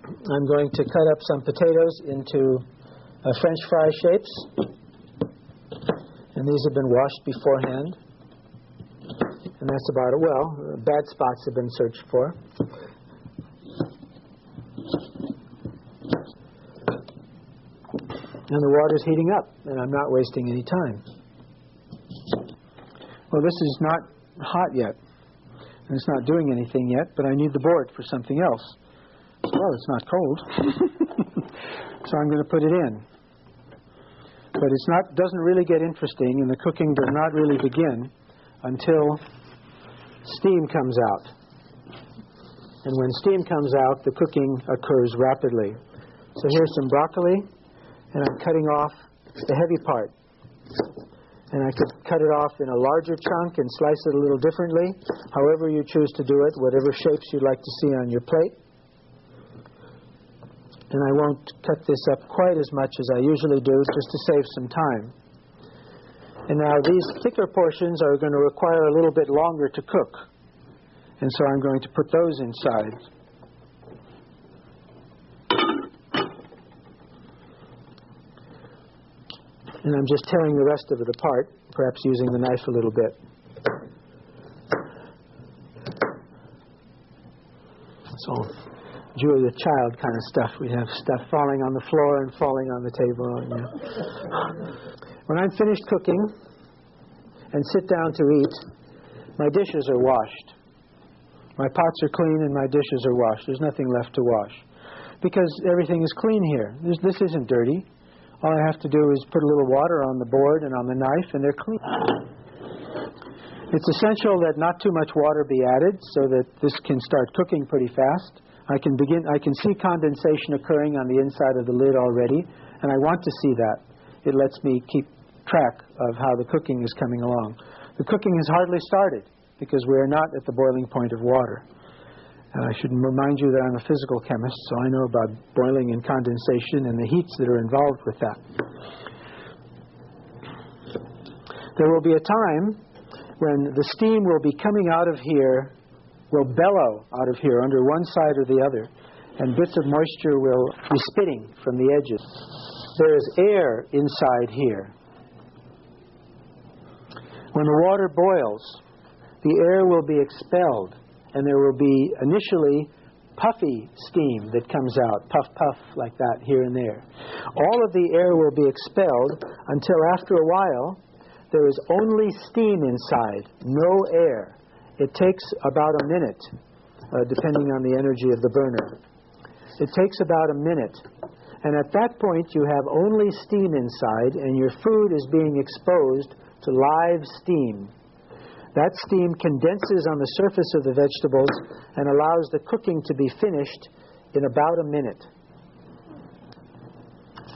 I'm going to cut up some potatoes into French fry shapes. And these have been washed beforehand. And that's about it. Well, bad spots have been searched for. And the water's heating up, and I'm not wasting any time. Well, this is not hot yet, and it's not doing anything yet, but I need the board for something else. Well, it's not cold, so I'm going to put it in. But it doesn't really get interesting, and the cooking does not really begin until steam comes out. And when steam comes out, the cooking occurs rapidly. So here's some broccoli, and I'm cutting off the heavy part. And I could cut it off in a larger chunk and slice it a little differently, however you choose to do it, whatever shapes you'd like to see on your plate. And I won't cut this up quite as much as I usually do, just to save some time. And now these thicker portions are going to require a little bit longer to cook. And so I'm going to put those inside. And I'm just tearing the rest of it apart, perhaps using the knife a little bit. So, Julia Child kind of stuff. We have stuff falling on the floor and falling on the table. When I'm finished cooking and sit down to eat, my dishes are washed. My pots are clean and my dishes are washed. There's nothing left to wash. Because everything is clean here. This isn't dirty. All I have to do is put a little water on the board and on the knife, and they're clean. It's essential that not too much water be added so that this can start cooking pretty fast. I can see condensation occurring on the inside of the lid already, and I want to see that. It lets me keep track of how the cooking is coming along. The cooking has hardly started because we are not at the boiling point of water. And I should remind you that I'm a physical chemist, so I know about boiling and condensation and the heats that are involved with that. There will be a time when the steam will be coming out of here, will bellow out of here under one side or the other, and bits of moisture will be spitting from the edges. There is air inside here. When the water boils, the air will be expelled, and there will be initially puffy steam that comes out, puff, puff, like that, here and there. All of the air will be expelled until after a while there is only steam inside, no air. It takes about a minute, depending on the energy of the burner. It takes about a minute. And at that point, you have only steam inside, and your food is being exposed to live steam. That steam condenses on the surface of the vegetables and allows the cooking to be finished in about a minute.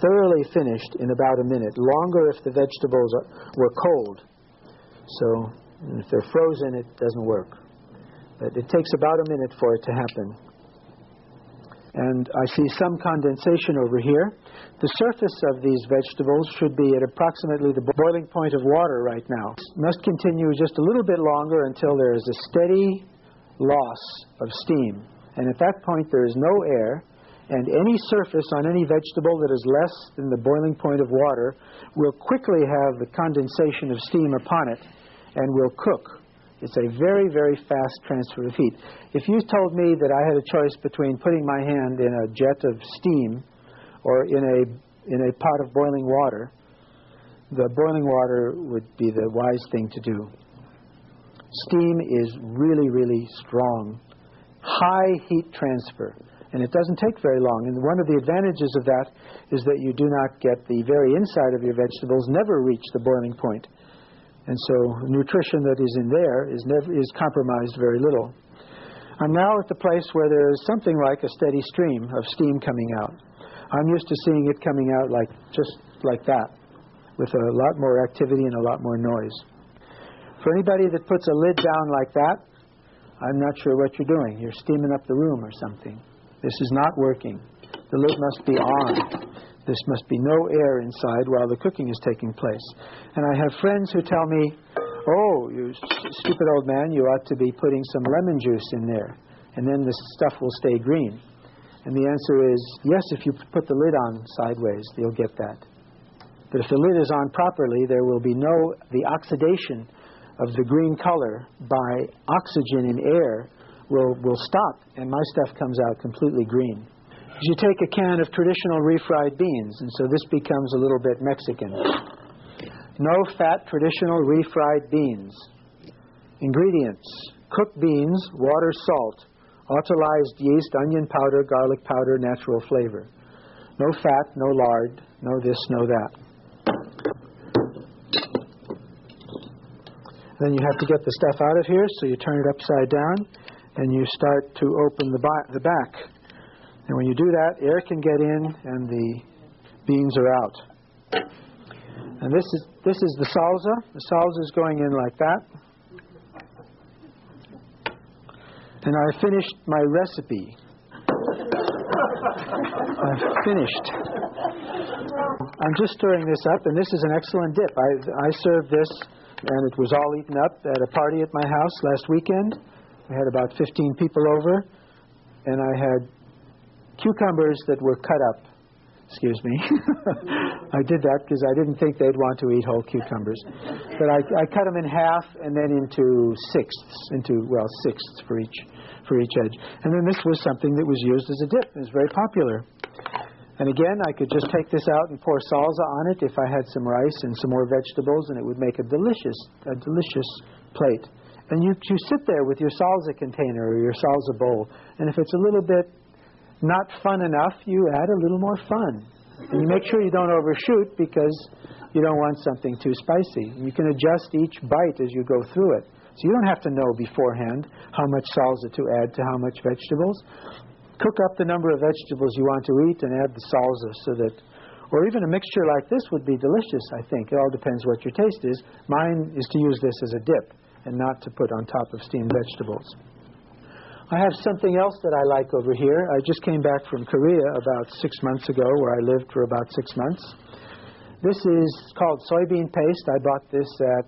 Thoroughly finished in about a minute. Longer if the vegetables were cold. So if they're frozen, it doesn't work. But it takes about a minute for it to happen. And I see some condensation over here. The surface of these vegetables should be at approximately the boiling point of water right now. It must continue just a little bit longer until there is a steady loss of steam. And at that point there is no air, and any surface on any vegetable that is less than the boiling point of water will quickly have the condensation of steam upon it and will cook. It's a very, very fast transfer of heat. If you told me that I had a choice between putting my hand in a jet of steam or in a pot of boiling water, the boiling water would be the wise thing to do. Steam is really, really strong. High heat transfer. And it doesn't take very long. And one of the advantages of that is that you do not get the very inside of your vegetables never reach the boiling point. And so nutrition that is in there is compromised very little. I'm now at the place where there is something like a steady stream of steam coming out. I'm used to seeing it coming out just like that, with a lot more activity and a lot more noise. For anybody that puts a lid down like that, I'm not sure what you're doing. You're steaming up the room or something. This is not working. The lid must be on. There must be no air inside while the cooking is taking place. And I have friends who tell me, oh, you stupid old man, you ought to be putting some lemon juice in there, and then the stuff will stay green. And the answer is, yes, if you put the lid on sideways, you'll get that. But if the lid is on properly, there will be the oxidation of the green color by oxygen in air will stop, and my stuff comes out completely green. You take a can of traditional refried beans, and so this becomes a little bit Mexican. No fat traditional refried beans. Ingredients: cooked beans, water, salt, autolyzed yeast, onion powder, garlic powder, natural flavor. No fat, no lard, no this, no that. Then you have to get the stuff out of here, so you turn it upside down, and you start to open the back. And when you do that, air can get in and the beans are out. And this is the salsa. The salsa is going in like that. And I finished my recipe. I've finished. I'm just stirring this up, and this is an excellent dip. I served this, and it was all eaten up at a party at my house last weekend. We had about 15 people over, and I had cucumbers that were cut up. Excuse me. I did that because I didn't think they'd want to eat whole cucumbers. But I cut them in half and then into sixths for each edge. And then this was something that was used as a dip. It was very popular. And again, I could just take this out and pour salsa on it if I had some rice and some more vegetables, and it would make a delicious plate. And you sit there with your salsa container or your salsa bowl, and if it's a little bit not fun enough, you add a little more fun. And you make sure you don't overshoot because you don't want something too spicy. You can adjust each bite as you go through it. So you don't have to know beforehand how much salsa to add to how much vegetables. Cook up the number of vegetables you want to eat and add the salsa so that Or even a mixture like this would be delicious, I think. It all depends what your taste is. Mine is to use this as a dip and not to put on top of steamed vegetables. I have something else that I like over here. I just came back from Korea about 6 months ago, where I lived for about 6 months. This is called soybean paste. I bought this at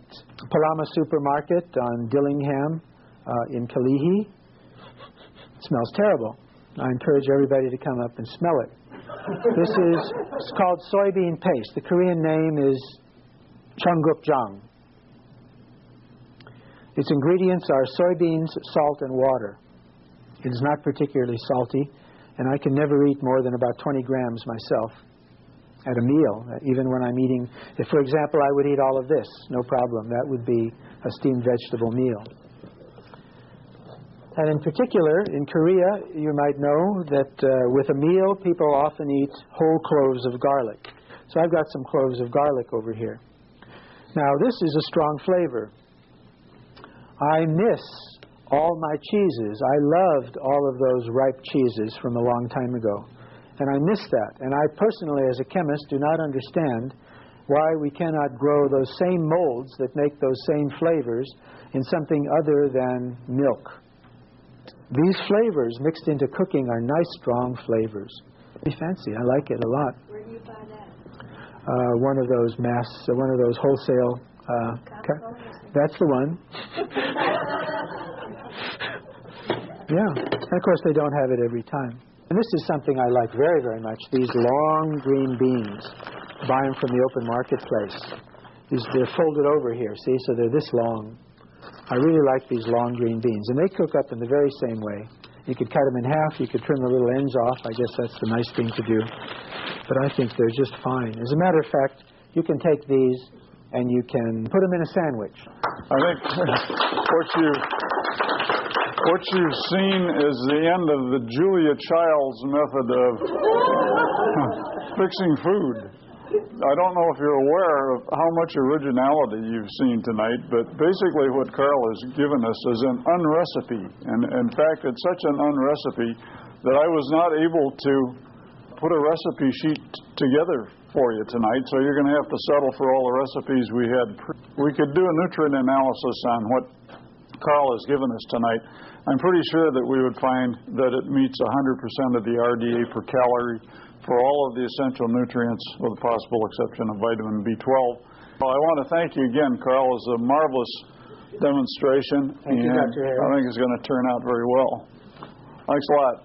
Palama Supermarket on Dillingham in Kalihi. It smells terrible. I encourage everybody to come up and smell it. It's called soybean paste. The Korean name is Cheonggukjang. Its ingredients are soybeans, salt, and water. It is not particularly salty, and I can never eat more than about 20 grams myself at a meal, even when I'm eating. If, for example, I would eat all of this, no problem. That would be a steamed vegetable meal. And in particular, in Korea, you might know that with a meal, people often eat whole cloves of garlic. So I've got some cloves of garlic over here. Now, this is a strong flavor. I miss all my cheeses. I loved all of those ripe cheeses from a long time ago. And I miss that. And I personally, as a chemist, do not understand why we cannot grow those same molds that make those same flavors in something other than milk. These flavors mixed into cooking are nice, strong flavors. Very fancy. I like it a lot. Where do you buy that? One of those wholesale. That's the one. Yeah. And of course, they don't have it every time. And this is something I like very, very much. These long green beans. Buy them from the open marketplace. They're folded over here, see? So they're this long. I really like these long green beans. And they cook up in the very same way. You could cut them in half. You could trim the little ends off. I guess that's the nice thing to do. But I think they're just fine. As a matter of fact, you can take these and you can put them in a sandwich. I think what you've seen is the end of the Julia Childs method of fixing food. I don't know if you're aware of how much originality you've seen tonight, but basically what Karl has given us is an unrecipe. And in fact, it's such an unrecipe that I was not able to put a recipe sheet together for you tonight, so you're going to have to settle for all the recipes we had. We could do a nutrient analysis on what Karl has given us tonight. I'm pretty sure that we would find that it meets 100% of the RDA per calorie for all of the essential nutrients, with the possible exception of vitamin B12. Well, I want to thank you again, Karl. It was a marvelous demonstration. Thank you, Dr. Harris. I think it's going to turn out very well. Thanks a lot.